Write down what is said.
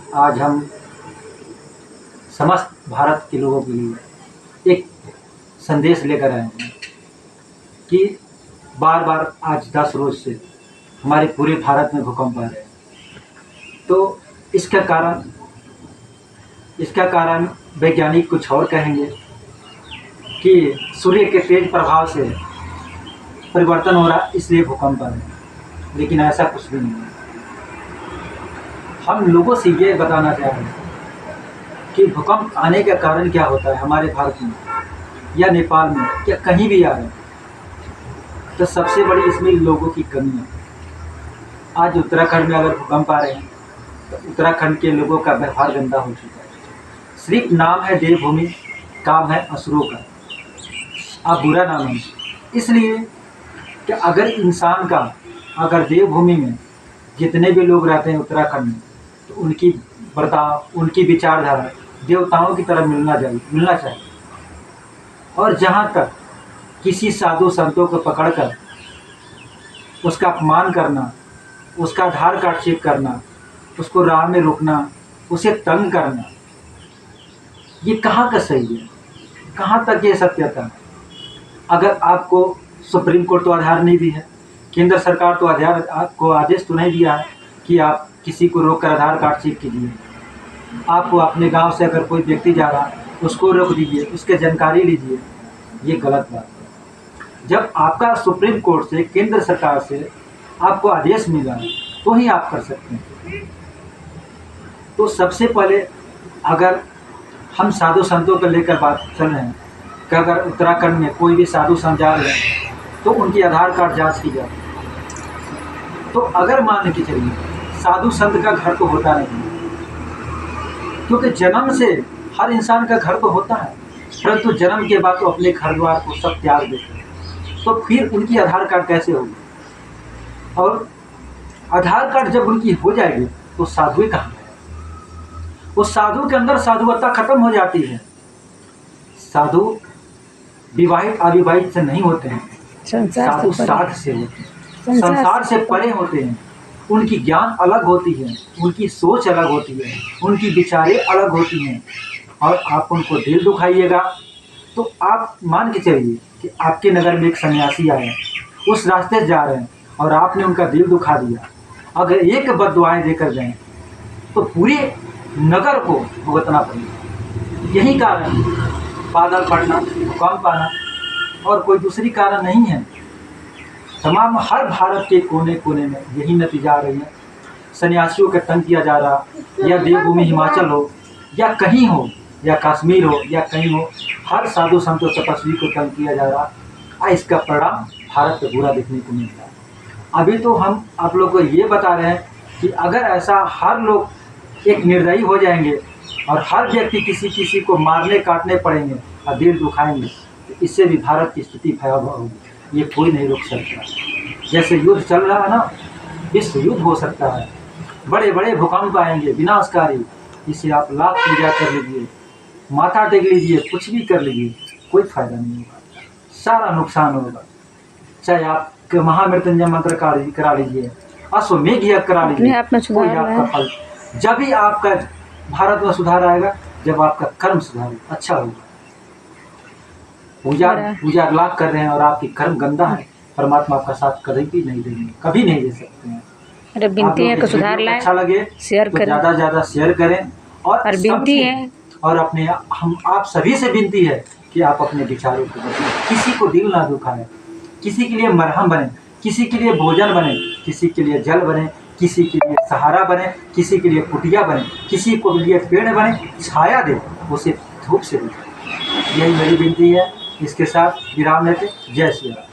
आज हम समस्त भारत के लोगों के लिए एक संदेश लेकर आए हैं कि बार बार आज 10 रोज से हमारे पूरे भारत में भूकंप आ रहे हैं। तो इसका कारण वैज्ञानिक कुछ और कहेंगे कि सूर्य के तेज प्रभाव से परिवर्तन हो रहा इसलिए भूकंप आ रहे हैं, लेकिन ऐसा कुछ भी नहीं है। हम लोगों से ये बताना चाह रहे हैं कि भूकंप आने का कारण क्या होता है हमारे भारत में या नेपाल में या कहीं भी आ रहे हैं, तो सबसे बड़ी इसमें लोगों की कमी है। आज उत्तराखंड में अगर भूकंप आ रहे हैं तो उत्तराखंड के लोगों का व्यवहार गंदा हो चुका है। सिर्फ नाम है देवभूमि, काम है असुरों का। आप बुरा नाम है, इसलिए कि अगर इंसान का अगर देवभूमि में जितने भी लोग रहते हैं उत्तराखंड में, तो उनकी बर्ताव, उनकी विचारधारा देवताओं की तरह मिलना चाहिए। और जहाँ तक किसी साधु संतों को पकड़कर उसका अपमान करना, उसका आधार कार्ड चेक करना, उसको राह में रोकना, उसे तंग करना, ये कहाँ का सही है? कहाँ तक ये सत्यता है? अगर आपको सुप्रीम कोर्ट तो आधार नहीं दी है, केंद्र सरकार तो आपको आदेश तो नहीं दिया है कि आप किसी को रोककर आधार कार्ड चेक कीजिए। आपको अपने गांव से अगर कोई व्यक्ति जा रहा है उसको रोक दीजिए, उसके जानकारी लीजिए, ये गलत बात है। जब आपका सुप्रीम कोर्ट से, केंद्र सरकार से आपको आदेश मिला तो ही आप कर सकते हैं। तो सबसे पहले अगर हम साधु संतों को लेकर बात चल रहे हैं कि अगर उत्तराखंड में कोई भी साधु संत जा रहे हैं तो उनकी आधार कार्ड जांच की जाए। तो अगर मान के चलिए साधु संत का घर तो होता नहीं, क्योंकि जन्म से हर इंसान का घर तो होता है, परंतु जन्म के बाद तो अपने घर द्वार को सब त्याग देते हैं, तो फिर उनकी आधार कार्ड कैसे होगी? और आधार कार्ड जब उनकी हो जाएगी तो साधु कहाँ है? उस साधु के अंदर साधुवत्ता खत्म हो जाती है। साधु विवाहित अविवाहित से नहीं होते हैं, साधु साध से होते हैं, संसार से परे होते हैं। उनकी ज्ञान अलग होती है, उनकी सोच अलग होती है, उनकी विचारें अलग होती हैं। और आप उनको दिल दुखाइएगा तो आप मान के चलिए कि आपके नगर में एक सन्यासी आया, उस रास्ते से जा रहे हैं और आपने उनका दिल दुखा दिया। अगर एक बद्दुआएं देकर गए तो पूरे नगर को भुगतना पड़ेगा। यही कारण बादल फटना, भूकंप आना और कोई दूसरी कारण नहीं है। तमाम हर भारत के कोने कोने में यही नतीजा आ रही है। सन्यासियों का तंग किया जा रहा, या देवभूमि हिमाचल हो या कहीं हो, या कश्मीर हो या कहीं हो, हर साधु संतों तपस्वी को तंग किया जा रहा और इसका परिणाम भारत में बुरा देखने को मिलता है। अभी तो हम आप लोग को ये बता रहे हैं कि अगर ऐसा हर लोग एक निर्दयी हो जाएंगे और हर व्यक्ति किसी को मारने काटने पड़ेंगे और दिल दुखाएंगे, तो इससे भी भारत की स्थिति भयावह होगी। ये कोई नहीं रोक सकता। जैसे युद्ध चल रहा है ना, विश्व युद्ध हो सकता है, बड़े बड़े भूकंप आएंगे विनाशकारी। इसे आप लाख पूजा कर लीजिए, माथा टेक लीजिए, कुछ भी कर लीजिए, कोई फायदा नहीं होगा, सारा नुकसान होगा। चाहे आप महामृत्युंजय मंत्र करा लीजिए, अश्वमेध यज्ञ करा लीजिए, कोई आपका फल। जब भी आपका भारत में सुधार आएगा जब आपका कर्म सुधार अच्छा होगा। पूजा लाख कर रहे हैं और आपकी कर्म गंदा है, परमात्मा आपका साथ कभी भी नहीं देंगे, कभी नहीं दे सकते हैं। अरे बिनती है कि सुधार लाए, अच्छा लगे शेयर तो करें, ज़्यादा से ज़्यादा शेयर करें। और बिनती है और अपने हम आप सभी से विनती है कि आप अपने विचारों को बदलें, किसी को दिल ना दुखाएं, किसी के लिए मरहम बने, किसी के लिए भोजन बने, किसी के लिए जल बने, किसी के लिए सहारा बने, किसी के लिए कुटिया बने, किसी को लिए पेड़ बने, छाया दे, उसे धूप से बचाए। यही मेरी विनती है। इसके साथ विराम लेते। जय श्री राम।